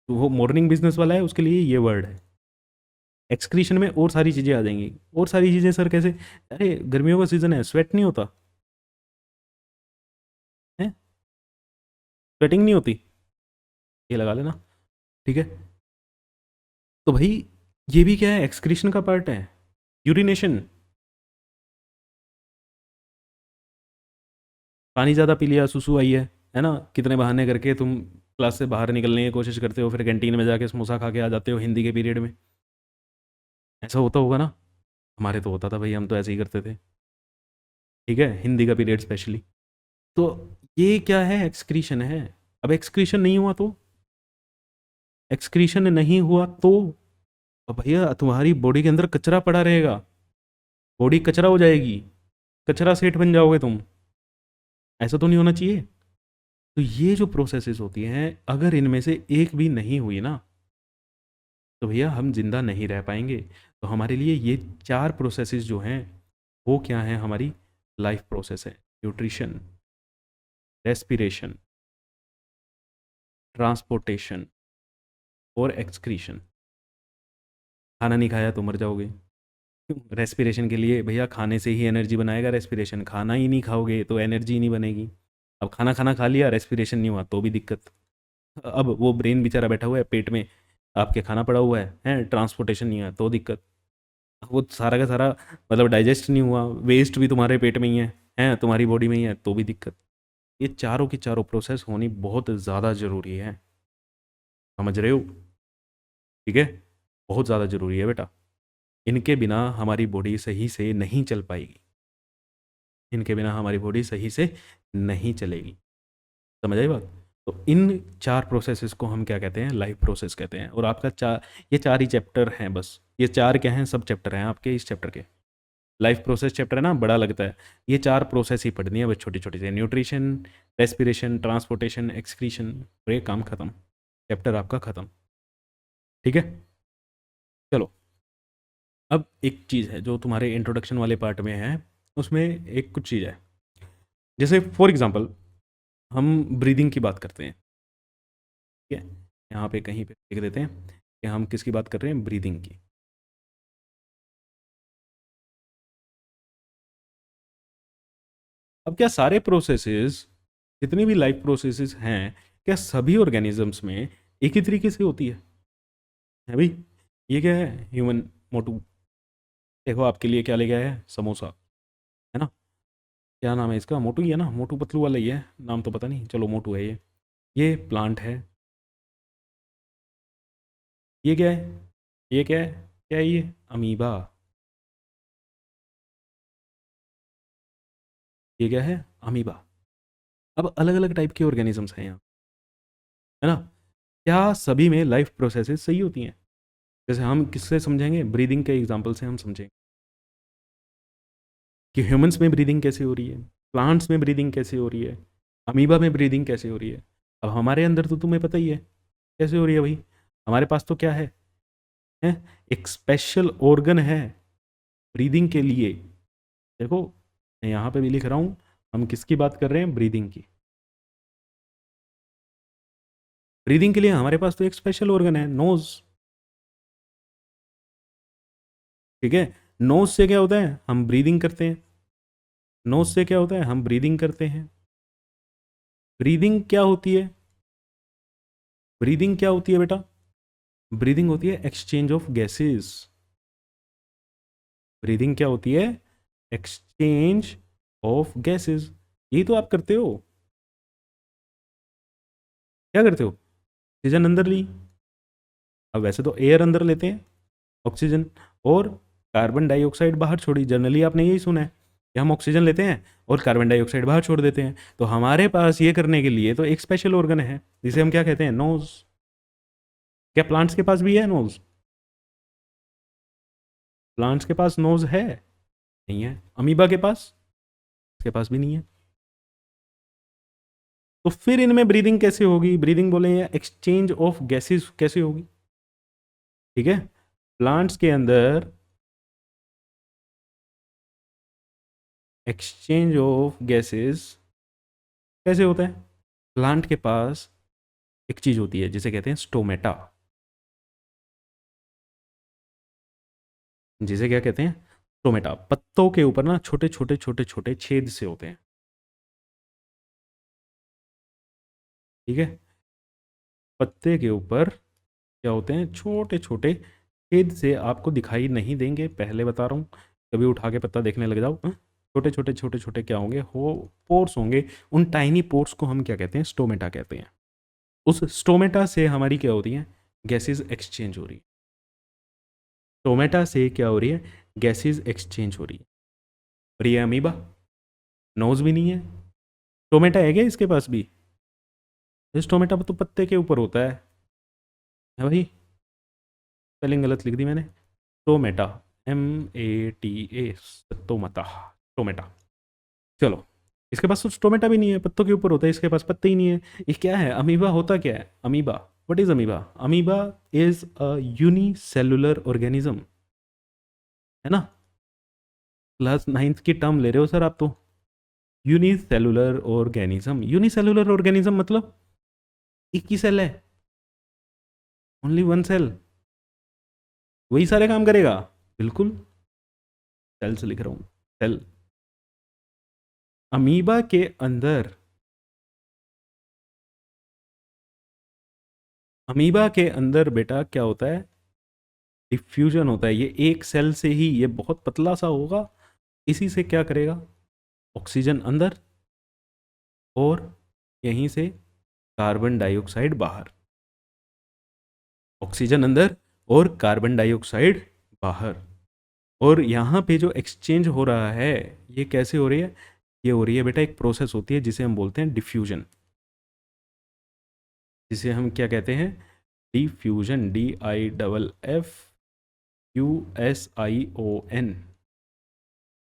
तो वो मॉर्निंग बिजनेस वाला है, उसके लिए ये वर्ड है। एक्सक्रीशन में और सारी चीज़ें आ जाएंगी, और सारी चीज़ें सर कैसे, अरे गर्मियों का सीज़न है, स्वेट नहीं होता है, स्वेटिंग नहीं होती, ये लगा लेना। ठीक है। तो भाई ये भी क्या है, एक्सक्रीशन का पार्ट है, यूरिनेशन। पानी ज़्यादा पी लिया, सुसु आई है ना, कितने बहाने करके तुम क्लास से बाहर निकलने की कोशिश करते हो, फिर कैंटीन में जाके समोसा खा के आ जाते हो हिंदी के पीरियड में, ऐसा होता होगा ना। हमारे तो होता था भाई, हम तो ऐसे ही करते थे। ठीक है, हिंदी का पीरियड स्पेशली। तो ये क्या है, एक्सक्रीशन है। अब एक्सक्रीशन नहीं हुआ तो, एक्सक्रीशन नहीं हुआ तो अब भैया तुम्हारी बॉडी के अंदर कचरा पड़ा रहेगा, बॉडी कचरा हो जाएगी, कचरा सेठ बन जाओगे तुम। ऐसा तो नहीं होना चाहिए। तो ये जो प्रोसेसेस होती हैं, अगर इनमें से एक भी नहीं हुई ना, तो भैया हम जिंदा नहीं रह पाएंगे। तो हमारे लिए ये चार प्रोसेसेस जो हैं, वो क्या हैं, हमारी लाइफ प्रोसेस है। न्यूट्रिशन, रेस्पिरेशन, ट्रांसपोर्टेशन और एक्सक्रीशन। खाना नहीं खाया तो मर जाओगे। रेस्पिरेशन के लिए भैया खाने से ही एनर्जी बनाएगा रेस्पिरेशन, खाना ही नहीं खाओगे तो एनर्जी ही नहीं बनेगी। अब खाना खाना खा लिया, रेस्पिरेशन नहीं हुआ तो भी दिक्कत। अब वो ब्रेन बेचारा बैठा हुआ है पेट में, आपके खाना पड़ा हुआ है, ट्रांसपोर्टेशन नहीं हुआ तो दिक्कत। वो सारा का सारा मतलब डाइजेस्ट नहीं हुआ, वेस्ट भी तुम्हारे पेट में ही है तुम्हारी बॉडी में ही है तो भी दिक्कत। ये चारों की चारों प्रोसेस होनी बहुत ज़्यादा ज़रूरी है। समझ रहे हो? ठीक है, बहुत ज़्यादा ज़रूरी है बेटा। इनके बिना हमारी बॉडी सही से नहीं चल पाएगी, इनके बिना हमारी बॉडी सही से नहीं चलेगी। समझ आई बात? तो इन चार प्रोसेसेस को हम क्या कहते हैं, लाइफ प्रोसेस कहते हैं। और आपका ये चार ही चैप्टर हैं बस, ये चार क्या हैं, सब चैप्टर हैं आपके इस चैप्टर के। लाइफ प्रोसेस चैप्टर है ना, बड़ा लगता है। ये चार प्रोसेस ही पढ़नी है बस, छोटी छोटी से, न्यूट्रिशन, रेस्पिरेशन, ट्रांसपोर्टेशन, एक्सक्रीशन, और ये काम खत्म, चैप्टर आपका खत्म। ठीक है, चलो। अब एक चीज़ है जो तुम्हारे इंट्रोडक्शन वाले पार्ट में है, उसमें एक कुछ चीज़ है। जैसे फॉर एग्जांपल हम ब्रीदिंग की बात करते हैं। ठीक है, यहाँ पे कहीं पे लिख देते हैं कि हम किसकी बात कर रहे हैं, ब्रीदिंग की। अब क्या सारे प्रोसेसेस, जितनी भी लाइफ प्रोसेसेस हैं, क्या सभी ऑर्गेनिजम्स में एक ही तरीके से होती है भाई? ये क्या है, ह्यूमन मोटू, देखो आपके लिए क्या ले गया है, समोसा, है ना? क्या नाम है इसका, मोटू ही है ना, मोटू पतलू वाला ही है, नाम तो पता नहीं, चलो मोटू है ये प्लांट है। ये क्या है, ये क्या है ये, अमीबा। ये क्या है, अमीबा। अब अलग अलग टाइप के ऑर्गेनिजम्स हैं यहाँ, है ना? क्या सभी में लाइफ प्रोसेसेस सही होती हैं? जैसे हम किससे समझेंगे, ब्रीदिंग के एग्जांपल से हम समझेंगे कि ह्यूमंस में ब्रीदिंग कैसे हो रही है, प्लांट्स में ब्रीदिंग कैसे हो रही है, अमीबा में ब्रीदिंग कैसे हो रही है। अब हमारे अंदर तो तुम्हें पता ही है कैसे हो रही है भाई। हमारे पास तो क्या है? एक स्पेशल ऑर्गन है ब्रीदिंग के लिए। देखो, मैं यहाँ पे भी लिख रहा हूँ, हम किसकी बात कर रहे हैं, ब्रीदिंग की। ब्रीदिंग के लिए हमारे पास तो एक स्पेशल ऑर्गन है, नोज। ठीक है, नोज से क्या होता है, हम ब्रीदिंग करते हैं। नोज से क्या होता है, हम ब्रीदिंग करते हैं। ब्रीदिंग क्या होती है, ब्रीदिंग क्या होती है बेटा? ब्रीदिंग होती है एक्सचेंज ऑफ गैसेस। ब्रीदिंग क्या होती है, एक्सचेंज ऑफ गैसेस। यही तो आप करते हो। क्या करते हो, ऑक्सीजन अंदर ली, अब वैसे तो एयर अंदर लेते हैं, ऑक्सीजन, और कार्बन डाइऑक्साइड बाहर छोड़ी। जनरली आपने यही सुना है कि हम ऑक्सीजन लेते हैं और कार्बन डाइऑक्साइड बाहर छोड़ देते हैं। तो हमारे पास ये करने के लिए तो एक स्पेशल ऑर्गन है जिसे हम क्या कहते हैं, नोज। क्या प्लांट्स के पास भी है नोज? प्लांट्स के पास नोज है? नहीं है। अमीबा के पास, उसके पास भी नहीं है। तो फिर इनमें ब्रीदिंग कैसे होगी, ब्रीदिंग बोले या एक्सचेंज ऑफ गैसेस कैसे होगी? ठीक है, प्लांट्स के अंदर एक्सचेंज ऑफ गैसेस कैसे होता है? प्लांट के पास एक चीज होती है जिसे कहते हैं स्टोमेटा। जिसे क्या कहते हैं, स्टोमेटा। पत्तों के ऊपर ना छोटे छोटे छोटे छोटे छेद से होते हैं। ठीक है, पत्ते के ऊपर क्या होते हैं, छोटे छोटे छेद से आपको दिखाई नहीं देंगे, पहले बता रहा हूँ। कभी उठा के पत्ता देखने लग जाओ, छोटे छोटे छोटे छोटे क्या होंगे, हो पोर्स होंगे। उन टाइनी पोर्स को हम क्या कहते हैं, स्टोमेटा कहते हैं। उस स्टोमेटा से हमारी क्या होती है, गैसेस एक्सचेंज हो रही है। स्टोमेटा से क्या हो रही है, गैसेज एक्सचेंज हो रही है। और ये अमीबा, नोज भी नहीं है। टोमेटा है क्या इसके पास भी? इस टोमेटा तो पत्ते के ऊपर होता है भाई। स्पेलिंग गलत लिख दी मैंने। टोमेटा, MATA, टोमाटा, टोमेटा। चलो, इसके पास कुछ टोमेटा भी नहीं है, पत्तों के ऊपर होता है, इसके पास पत्ते ही नहीं है। ये क्या है? अमीबा होता क्या है? Amoeba, what is amoeba? Amoeba is a unicellular organism, है ना? क्लास 9th की टर्म ले रहे हो सर आप तो। यूनिसेलुलर ऑर्गेनिज्म, यूनिसेलुलर ऑर्गेनिज्म मतलब एक ही सेल है, ओनली वन सेल, वही सारे काम करेगा। बिल्कुल, सेल्स लिख रहा हूँ, सेल। अमीबा के अंदर, अमीबा के अंदर बेटा क्या होता है? डिफ्यूजन होता है। ये एक सेल से ही, ये बहुत पतला सा होगा, इसी से क्या करेगा? ऑक्सीजन अंदर और यहीं से कार्बन डाइऑक्साइड बाहर। ऑक्सीजन अंदर और कार्बन डाइऑक्साइड बाहर। और यहाँ पे जो एक्सचेंज हो रहा है, ये कैसे हो रही है? ये हो रही है बेटा, एक प्रोसेस होती है जिसे हम बोलते हैं डिफ्यूजन, जिसे हम क्या कहते हैं? Diffusion, DIFFUSION।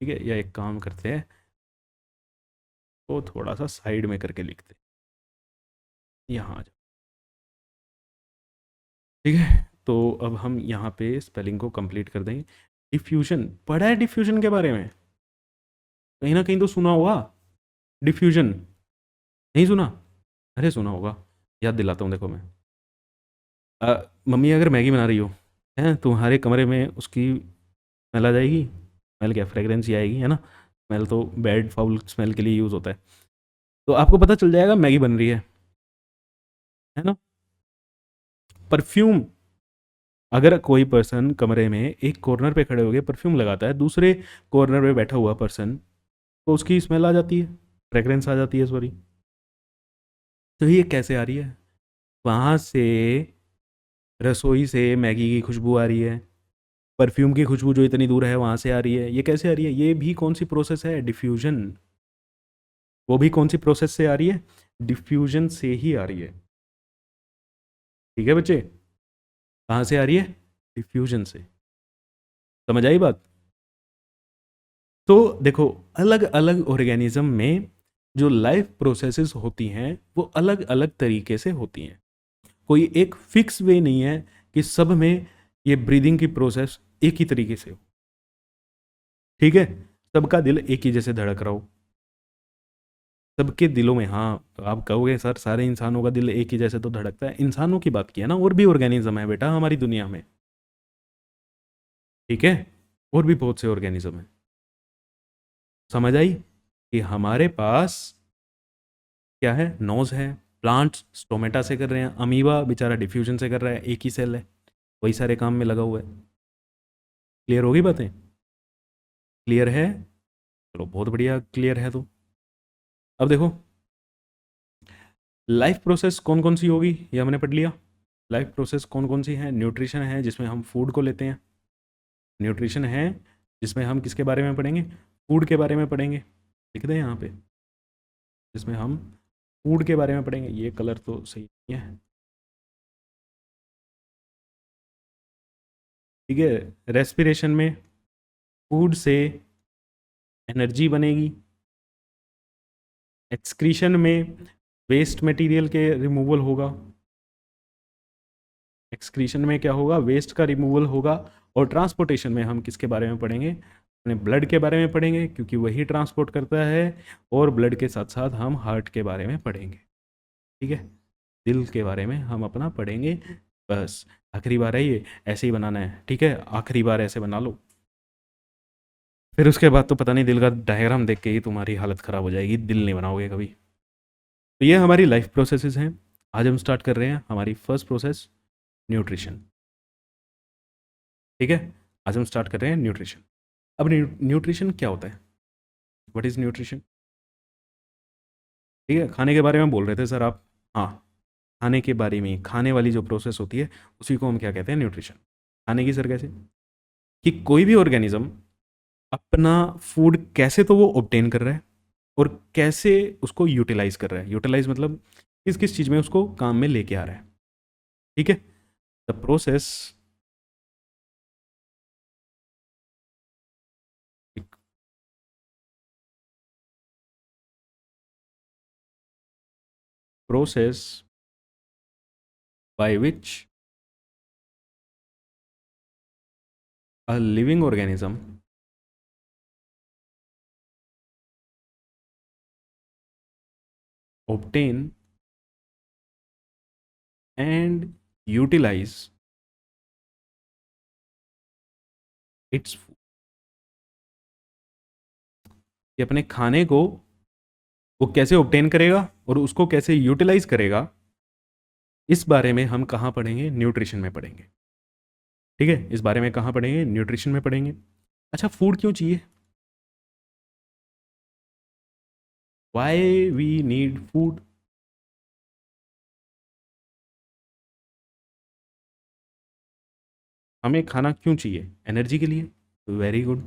ठीक है, या एक काम करते हैं, तो थोड़ा सा साइड में करके लिखते हैं, यहाँ आ जाओ। ठीक है, तो अब हम यहाँ पे स्पेलिंग को कंप्लीट कर देंगे। डिफ्यूजन पढ़ा है? डिफ्यूजन के बारे में कहीं ना कहीं तो सुना होगा। डिफ्यूजन नहीं सुना? अरे सुना होगा, याद दिलाता हूँ, देखो मैं। मम्मी अगर मैगी बना रही हो, हैं, तुम्हारे कमरे में उसकी स्मेल आ जाएगी। स्मेल क्या, फ्रेगरेंस ही आएगी, है ना? स्मेल तो बैड फाउल स्मेल के लिए यूज़ होता है। तो आपको पता चल जाएगा मैगी बन रही है ना? परफ्यूम, अगर कोई पर्सन कमरे में एक कॉर्नर पे खड़े होकर परफ्यूम लगाता है, दूसरे कॉर्नर पे बैठा हुआ पर्सन, तो उसकी स्मेल आ जाती है, फ्रेगरेंस आ जाती है, सॉरी। तो ये कैसे आ रही है? वहाँ से, रसोई से मैगी की खुशबू आ रही है, परफ्यूम की खुशबू जो इतनी दूर है वहाँ से आ रही है। ये कैसे आ रही है? ये भी कौन सी प्रोसेस है? डिफ्यूजन। वो भी कौन सी प्रोसेस से आ रही है? डिफ्यूजन से ही आ रही है। ठीक है बच्चे, कहाँ से आ रही है? डिफ्यूजन से। समझ आई बात? तो देखो, अलग अलग ऑर्गेनिज्म में जो लाइफ प्रोसेसेस होती हैं वो अलग अलग तरीके से होती हैं। कोई एक फिक्स वे नहीं है कि सब में ये ब्रीदिंग की प्रोसेस एक ही तरीके से हो। ठीक है, सबका दिल एक ही जैसे धड़क रहा हो, सबके दिलों में। हाँ, तो आप कहोगे सर सारे इंसानों का दिल एक ही जैसे तो धड़कता है, इंसानों की बात किया ना, और भी ऑर्गेनिज्म है बेटा हमारी दुनिया में। ठीक है, और भी बहुत से ऑर्गेनिज्म है। समझ आई कि हमारे पास क्या है? नोज है। प्लांट्स स्टोमेटा से कर रहे हैं, अमीबा बेचारा डिफ्यूजन से कर रहा है, एक ही सेल है, वही सारे काम में लगा हुआ है। क्लियर होगी बातें? क्लियर है? चलो बहुत बढ़िया, क्लियर है तो अब देखो, लाइफ प्रोसेस कौन कौन सी होगी ये हमने पढ़ लिया। लाइफ प्रोसेस कौन कौन सी है? न्यूट्रिशन है जिसमें हम फूड को लेते हैं, न्यूट्रिशन है जिसमें हम किसके बारे में पढ़ेंगे? फूड के बारे में पढ़ेंगे। लिख दें यहाँ पे, जिसमें हम फूड के बारे में पढ़ेंगे। ये कलर तो सही नहीं है। ठीक है, रेस्पिरेशन में फूड से एनर्जी बनेगी। एक्सक्रीशन में वेस्ट मटेरियल के रिमूवल होगा। एक्सक्रीशन में क्या होगा? वेस्ट का रिमूवल होगा। और ट्रांसपोर्टेशन में हम किसके बारे में पढ़ेंगे? अपने ब्लड के बारे में पढ़ेंगे, क्योंकि वही ट्रांसपोर्ट करता है। और ब्लड के साथ साथ हम हार्ट के बारे में पढ़ेंगे। ठीक है, दिल के बारे में हम अपना पढ़ेंगे। बस आखिरी बार है ये, ऐसे ही बनाना है। ठीक है, आखिरी बार ऐसे बना लो, फिर उसके बाद तो पता नहीं, दिल का डायग्राम देख के ही तुम्हारी हालत ख़राब हो जाएगी, दिल नहीं बनाओगे कभी। तो ये हमारी लाइफ प्रोसेसेस हैं। आज हम स्टार्ट कर रहे हैं हमारी फर्स्ट प्रोसेस, न्यूट्रिशन। ठीक है, आज हम स्टार्ट कर रहे हैं न्यूट्रिशन। अब न्यूट्रिशन क्या होता है? What is nutrition? ठीक है, खाने के बारे में बोल रहे थे सर आप। हाँ, खाने के बारे में, खाने वाली जो प्रोसेस होती है उसी को हम क्या कहते हैं? न्यूट्रिशन। खाने की सर कैसे? कि कोई भी ऑर्गेनिज्म अपना फूड कैसे तो वो ऑब्टेन कर रहा है और कैसे उसको यूटिलाइज कर रहा है। यूटिलाइज मतलब किस किस चीज़ में उसको काम में लेके आ रहा है। ठीक है। The process process by which a living organism obtain and utilize its कि अपने खाने को वो कैसे ऑब्टेन करेगा और उसको कैसे यूटिलाइज करेगा, इस बारे में हम कहाँ पढ़ेंगे? न्यूट्रिशन में पढ़ेंगे। ठीक है, इस बारे में कहाँ पढ़ेंगे? न्यूट्रिशन में पढ़ेंगे। अच्छा, फूड क्यों चाहिए? Why we need food? हमें खाना क्यों चाहिए? एनर्जी के लिए। Very good.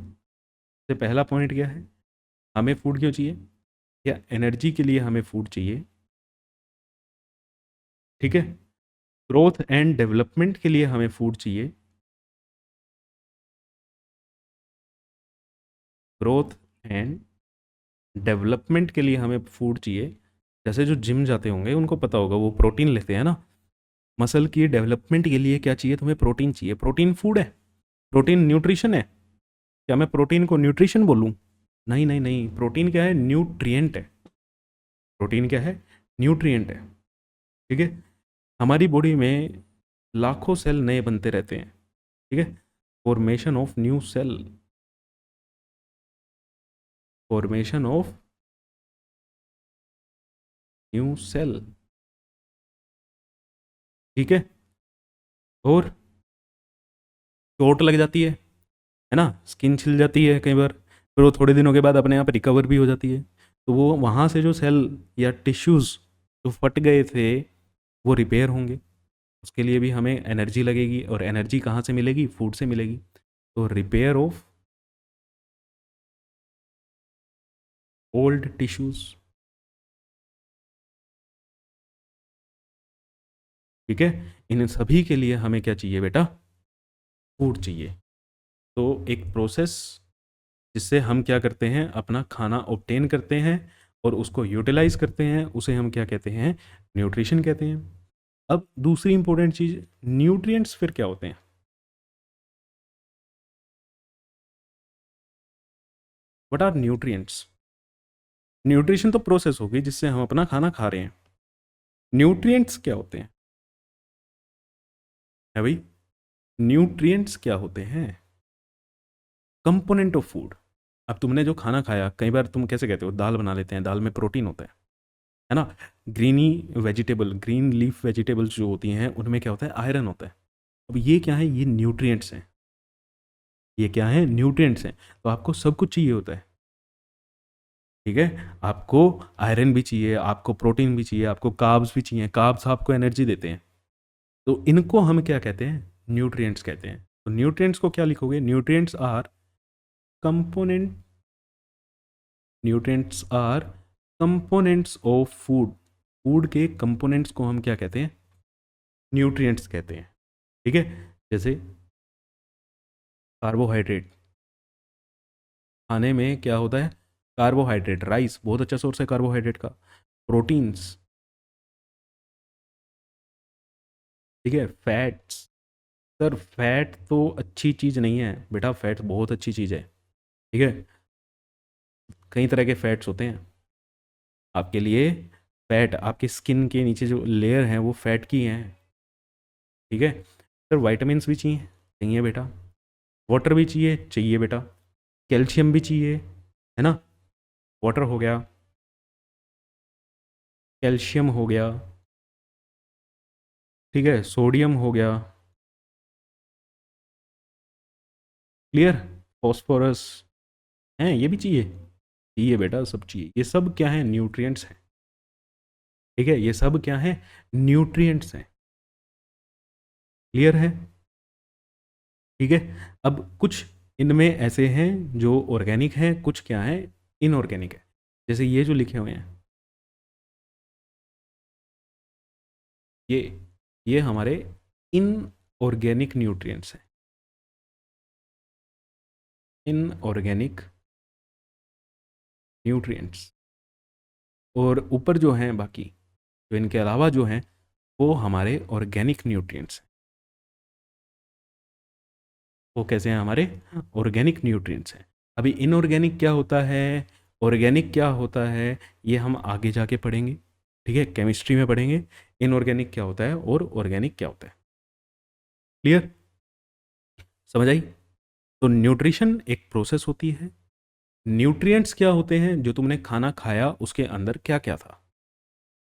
तो पहला पॉइंट क्या है? हमें फूड क्यों चाहिए? या एनर्जी के लिए हमें फूड चाहिए। ठीक है। ग्रोथ एंड डेवलपमेंट के लिए हमें फूड चाहिए। ग्रोथ एंड डेवलपमेंट के लिए हमें फूड चाहिए। जैसे जो जिम जाते होंगे उनको पता होगा, वो प्रोटीन लेते हैं ना। मसल की डेवलपमेंट के लिए क्या चाहिए तुम्हें? प्रोटीन चाहिए। प्रोटीन फूड है? प्रोटीन न्यूट्रिशन है? क्या मैं प्रोटीन को न्यूट्रिशन बोलूँ? नहीं नहीं नहीं, प्रोटीन क्या है? न्यूट्रिएंट है। प्रोटीन क्या है? न्यूट्रिएंट है। ठीक है। हमारी बॉडी में लाखों सेल नए बनते रहते हैं। ठीक है। Formation of new cell, formation of new cell. ठीक है। और चोट लग जाती है ना, स्किन छिल जाती है कई बार, फिर वो थोड़े दिनों के बाद अपने आप रिकवर भी हो जाती है। तो वो वहाँ से जो सेल या टिश्यूज़ जो फट गए थे वो रिपेयर होंगे। उसके लिए भी हमें एनर्जी लगेगी, और एनर्जी कहाँ से मिलेगी? फूड से मिलेगी। तो रिपेयर ऑफ ओल्ड टिश्यूज़। ठीक है। इन सभी के लिए हमें क्या चाहिए बेटा? फूड चाहिए। तो एक प्रोसेस जिससे हम क्या करते हैं? अपना खाना ऑब्टेन करते हैं और उसको यूटिलाइज करते हैं, उसे हम क्या कहते हैं? न्यूट्रिशन कहते हैं। अब दूसरी इंपॉर्टेंट चीज, न्यूट्रिएंट्स फिर क्या होते हैं? What are nutrients? न्यूट्रिशन तो प्रोसेस होगी जिससे हम अपना खाना खा रहे हैं। न्यूट्रिएंट्स क्या होते हैं? है भाई, न्यूट्रिएंट्स क्या होते हैं? Component of food. अब तुमने जो खाना खाया, कई बार तुम कैसे कहते हो? दाल बना लेते हैं, दाल में प्रोटीन होता है ना। Greeny vegetable, green leaf vegetables जो होती हैं उनमें क्या होता है? आयरन होता है। अब ये क्या है? ये न्यूट्रिएंट्स हैं। ये क्या है? न्यूट्रिएंट्स हैं। तो आपको सब कुछ चाहिए होता है। ठीक है। आपको आयरन भी चाहिए, आपको प्रोटीन भी चाहिए, आपको कार्ब्स भी चाहिए। कार्ब्स आपको एनर्जी देते हैं। तो इनको हम क्या कहते हैं? न्यूट्रिएंट्स कहते हैं। तो न्यूट्रिएंट्स को क्या लिखोगे? Nutrients are component, nutrients are components of food. Food के कंपोनेंट्स को हम क्या कहते हैं? न्यूट्रिएंट्स कहते हैं। ठीक है। जैसे कार्बोहाइड्रेट, खाने में क्या होता है? कार्बोहाइड्रेट, राइस बहुत अच्छा सोर्स है कार्बोहाइड्रेट का। प्रोटीन्स, ठीक है। फैट्स, सर फैट तो अच्छी चीज़ नहीं है बेटा, फैट बहुत अच्छी चीज़ है। ठीक है। कई तरह के फैट्स होते हैं आपके लिए। फैट आपके स्किन के नीचे जो लेयर हैं वो फैट की हैं। ठीक है। सर वाइटामिन भी चाहिए? चाहिए बेटा। वाटर भी चाहिए? चाहिए बेटा। कैल्शियम भी चाहिए, है ना। वाटर हो गया, कैल्शियम हो गया, ठीक है, सोडियम हो गया। क्लियर। फॉस्फोरस हैं, ये भी चाहिए। चाहिए बेटा, सब चाहिए। ये सब क्या है? न्यूट्रिएंट्स हैं। ठीक है। ये सब क्या है? न्यूट्रिएंट्स हैं। क्लियर है। ठीक है। अब कुछ इनमें ऐसे हैं जो ऑर्गेनिक हैं, कुछ क्या है इनऑर्गेनिक है। जैसे ये जो लिखे हुए हैं, ये ये हमारे इनऑर्गेनिक न्यूट्रिएंट्स हैं, इनऑर्गेनिक न्यूट्रिएंट्स। और ऊपर जो हैं बाकी, जो इनके अलावा जो हैं, वो हमारे ऑर्गेनिक न्यूट्रिएंट्स हैं। वो कैसे हैं हमारे ऑर्गेनिक न्यूट्रिएंट्स हैं। अभी इनऑर्गेनिक क्या होता है, ऑर्गेनिक क्या होता है, ये हम आगे जाके पढ़ेंगे। ठीक है, केमिस्ट्री में पढ़ेंगे इनऑर्गेनिक क्या होता है और ऑर्गेनिक क्या होता है। क्लियर, समझ आई। तो न्यूट्रिशन एक प्रोसेस होती है। न्यूट्रिएंट्स क्या होते हैं, जो तुमने खाना खाया उसके अंदर क्या क्या था।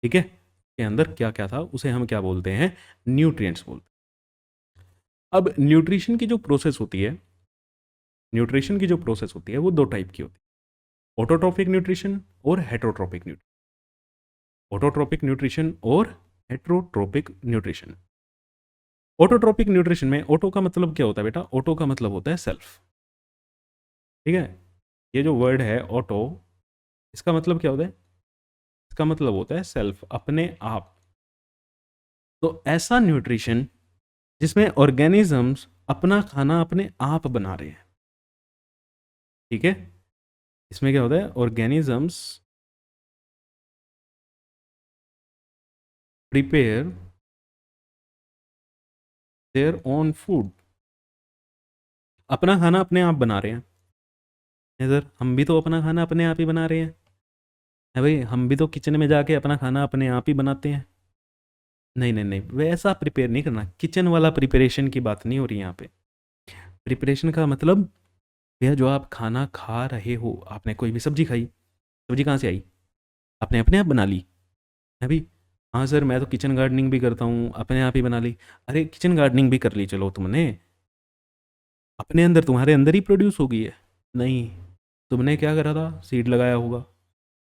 ठीक है, के अंदर क्या क्या था उसे हम क्या बोलते हैं, न्यूट्रिएंट्स बोलते हैं। अब न्यूट्रिशन की जो प्रोसेस होती है, न्यूट्रिशन की जो प्रोसेस होती है वो दो टाइप की होती है, ऑटोट्रोपिक न्यूट्रिशन और हेटरोट्रोपिक न्यूट्रिशन। ऑटोट्रोपिक न्यूट्रिशन और हेटरोट्रोपिक न्यूट्रिशन। ऑटोट्रोपिक न्यूट्रिशन में ऑटो का मतलब क्या होता है बेटा, ऑटो का मतलब होता है सेल्फ। ठीक है, ये जो वर्ड है ऑटो, इसका मतलब क्या होता है, इसका मतलब होता है सेल्फ, अपने आप। तो ऐसा न्यूट्रिशन जिसमें ऑर्गेनिजम्स अपना खाना अपने आप बना रहे हैं। ठीक है, इसमें क्या होता है, organisms prepare their own food, अपना खाना अपने आप बना रहे हैं। सर हम भी तो अपना खाना अपने आप ही बना रहे हैं, है भाई, हम भी तो किचन में जाके अपना खाना अपने आप ही बनाते हैं। नहीं नहीं नहीं, वैसा प्रिपेयर नहीं करना, किचन वाला प्रिपरेशन की बात नहीं हो रही यहाँ पे। प्रिपरेशन का मतलब भैया जो आप खाना खा रहे हो, आपने कोई भी सब्जी खाई, सब्जी कहाँ से आई, आपने अपने आप बना ली है भाई। हाँ सर मैं तो किचन गार्डनिंग भी करता हूँ, अपने आप ही बना ली। अरे किचन गार्डनिंग भी कर ली चलो तुमने, अपने अंदर तुम्हारे अंदर ही प्रोड्यूस होगी है। नहीं, तुमने क्या करा था, सीड लगाया होगा,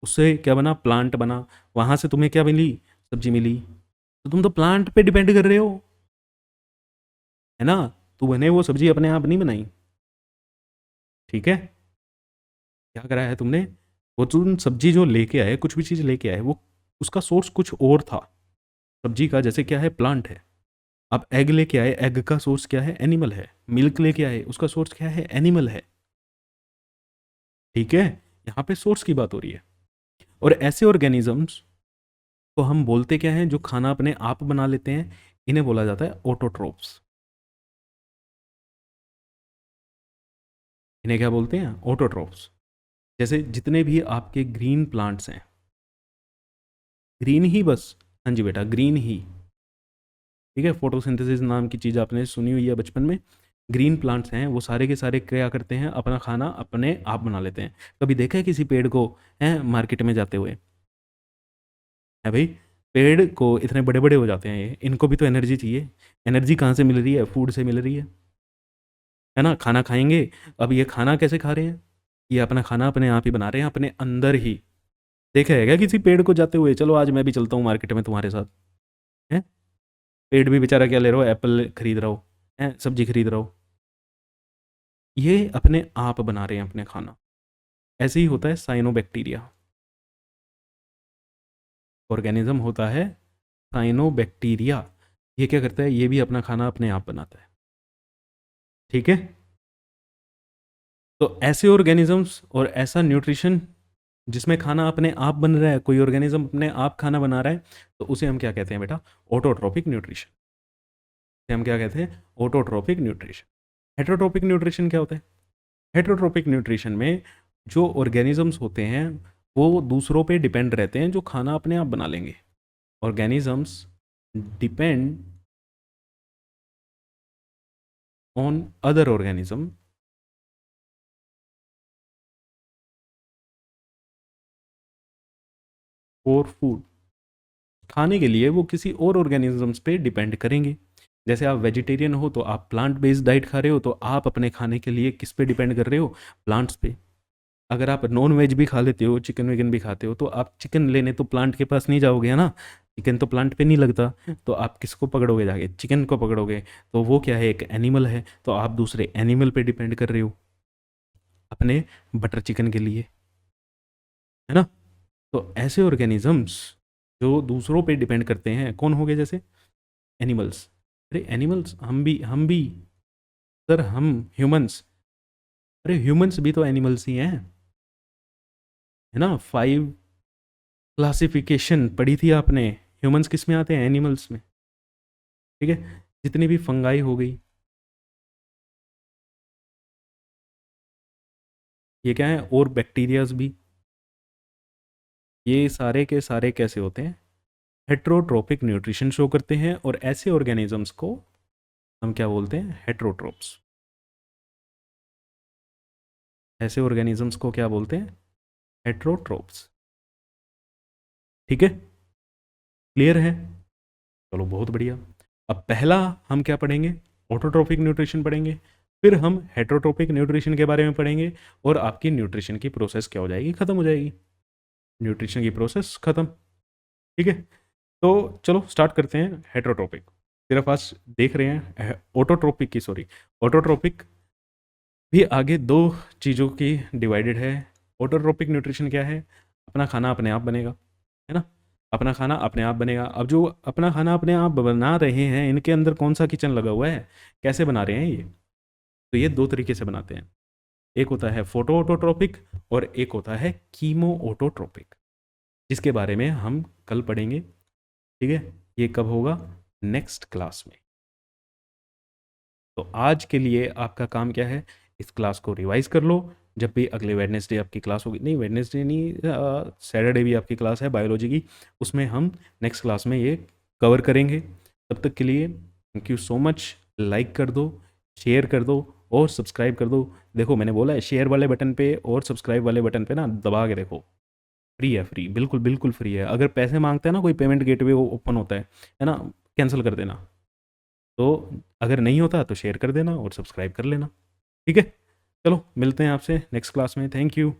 उससे क्या बना, प्लांट बना, वहाँ से तुम्हें क्या मिली, सब्जी मिली। तो तुम तो प्लांट पे डिपेंड कर रहे हो, है ना। तुमने वो सब्जी अपने आप नहीं बनाई। ठीक है, क्या करा है तुमने, वो तुम सब्जी जो लेके आए, कुछ भी चीज़ लेके आए, वो उसका सोर्स कुछ और था। सब्जी का जैसे क्या है, प्लांट है। आप एग लेके आए, एग का सोर्स क्या है, एनिमल है। मिल्क लेके आए, उसका सोर्स क्या है, एनिमल है। ठीक है, यहाँ पे सोर्स की बात हो रही है। और ऐसे ऑर्गेनिजम्स को हम बोलते क्या हैं, जो खाना अपने आप बना लेते हैं, इन्हें बोला जाता है ऑटोट्रोप्स। इन्हें क्या बोलते हैं, ऑटोट्रोप्स। जैसे जितने भी आपके ग्रीन प्लांट्स हैं, ग्रीन ही बस, हाँ जी बेटा ग्रीन ही। ठीक है, फोटोसिंथेसिस नाम की चीज़ आपने सुनी हुई है बचपन में। ग्रीन प्लांट्स हैं वो सारे के सारे क्या करते हैं, अपना खाना अपने आप बना लेते हैं। कभी देखा है किसी पेड़ को, हैं मार्केट में जाते हुए, है भाई। पेड़ को इतने बड़े बड़े हो जाते हैं ये, इनको भी तो एनर्जी चाहिए। एनर्जी कहाँ से मिल रही है, फूड से मिल रही है ना। खाना खाएंगे, अब ये खाना कैसे खा रहे हैं, ये अपना खाना अपने आप ही बना रहे हैं, अपने अंदर ही। देखा है क्या किसी पेड़ को जाते हुए, चलो आज मैं भी चलता हूँ मार्केट में तुम्हारे साथ, है। पेड़ भी बेचारा क्या ले रहा हो, एप्पल खरीद रहा हो, है सब्जी खरीद रहा हो, ये अपने आप बना रहे हैं अपने खाना। ऐसे ही होता है साइनोबैक्टीरिया, ऑर्गेनिज्म होता है साइनोबैक्टीरिया। ये क्या करता है, ये भी अपना खाना अपने आप बनाता है। ठीक है, तो ऐसे ऑर्गेनिजम्स और ऐसा न्यूट्रिशन जिसमें खाना अपने आप बन रहा है, कोई ऑर्गेनिज्म अपने आप खाना बना रहा है, तो उसे हम क्या कहते हैं बेटा, ऑटोट्रोपिक न्यूट्रिशन। इसे हम क्या कहते हैं, ऑटोट्रोपिक न्यूट्रिशन। हेटरोट्रोपिक न्यूट्रिशन क्या होता है, हेटरोट्रोपिक न्यूट्रिशन में जो ऑर्गेनिजम्स होते हैं वो दूसरों पे डिपेंड रहते हैं, जो खाना अपने आप बना लेंगे। Organisms depend on other organism for food, खाने के लिए वो किसी और ऑर्गेनिजम्स पे डिपेंड करेंगे। जैसे आप वेजिटेरियन हो तो आप प्लांट बेस्ड डाइट खा रहे हो, तो आप अपने खाने के लिए किस पे डिपेंड कर रहे हो, प्लांट्स पे। अगर आप नॉन वेज भी खा लेते हो, चिकन विकन भी खाते हो, तो आप चिकन लेने तो प्लांट के पास नहीं जाओगे, है ना। चिकन तो प्लांट पे नहीं लगता, तो आप किसको पकड़ोगे जाके? चिकन को पकड़ोगे। तो वो क्या है? एक एनिमल है, तो आप दूसरे एनिमल पे डिपेंड कर रहे हो अपने बटर चिकन के लिए, है ना? तो ऐसे ऑर्गेनिजम्स जो दूसरों पे डिपेंड करते हैं, कौन हो गए? जैसे एनिमल्स। अरे एनिमल्स, हम भी सर, हम ह्यूमंस। अरे ह्यूमंस भी तो एनिमल्स ही हैं, है ना? 5 क्लासिफिकेशन पढ़ी थी आपने। ह्यूमंस किस में आते हैं? एनिमल्स में। ठीक है। जितनी भी फंगाई हो गई, ये क्या है? और बैक्टीरियाज भी, ये सारे के सारे कैसे होते हैं? हेट्रोट्रोपिक न्यूट्रिशन शो करते हैं। और ऐसे ऑर्गेनिजम्स को हम क्या बोलते हैं? हेट्रोट्रोप्स। ऐसे ऑर्गेनिजम्स को क्या बोलते हैं? हेट्रोट्रोप्स। ठीक है, क्लियर है? चलो बहुत बढ़िया। अब पहला हम क्या पढ़ेंगे? ऑटोट्रोपिक न्यूट्रिशन पढ़ेंगे। फिर हम हेट्रोट्रोपिक न्यूट्रिशन के बारे में पढ़ेंगे, और आपकी न्यूट्रिशन की प्रोसेस क्या हो जाएगी? खत्म हो जाएगी। न्यूट्रिशन की प्रोसेस खत्म। ठीक है। तो चलो स्टार्ट करते हैं हेट्रोट्रोपिक। सिर्फ आज देख रहे हैं ऑटोट्रोपिक की, सॉरी, ऑटोट्रोपिक भी आगे दो चीज़ों की डिवाइडेड है। ऑटोट्रोपिक न्यूट्रिशन क्या है? अपना खाना अपने आप बनेगा, है ना? अपना खाना अपने आप बनेगा। अब जो अपना खाना अपने आप बना रहे हैं, इनके अंदर कौन सा किचन लगा हुआ है? कैसे बना रहे हैं ये? तो ये दो तरीके से बनाते हैं। एक होता है फोटो ऑटोट्रोपिक, और एक होता है कीमो ऑटोट्रोपिक, जिसके बारे में हम कल पढ़ेंगे। ठीक है, ये कब होगा? नेक्स्ट क्लास में। तो आज के लिए आपका काम क्या है? इस क्लास को रिवाइज कर लो। जब भी अगले वेडनेसडे आपकी क्लास होगी, नहीं वेडनेसडे नहीं, सैटरडे भी आपकी क्लास है बायोलॉजी की, उसमें हम नेक्स्ट क्लास में ये कवर करेंगे। तब तक के लिए thank you so much. Like कर दो, शेयर कर दो, और सब्सक्राइब कर दो। देखो मैंने बोला है, शेयर वाले बटन पे और सब्सक्राइब वाले बटन पे ना दबा के देखो। फ्री है, फ्री, बिल्कुल बिल्कुल फ्री है। अगर पैसे मांगते हैं ना, कोई पेमेंट गेटवे ओपन होता है ना, कैंसिल कर देना। तो अगर नहीं होता तो शेयर कर देना और सब्सक्राइब कर लेना। ठीक है, चलो मिलते हैं आपसे नेक्स्ट क्लास में। Thank you.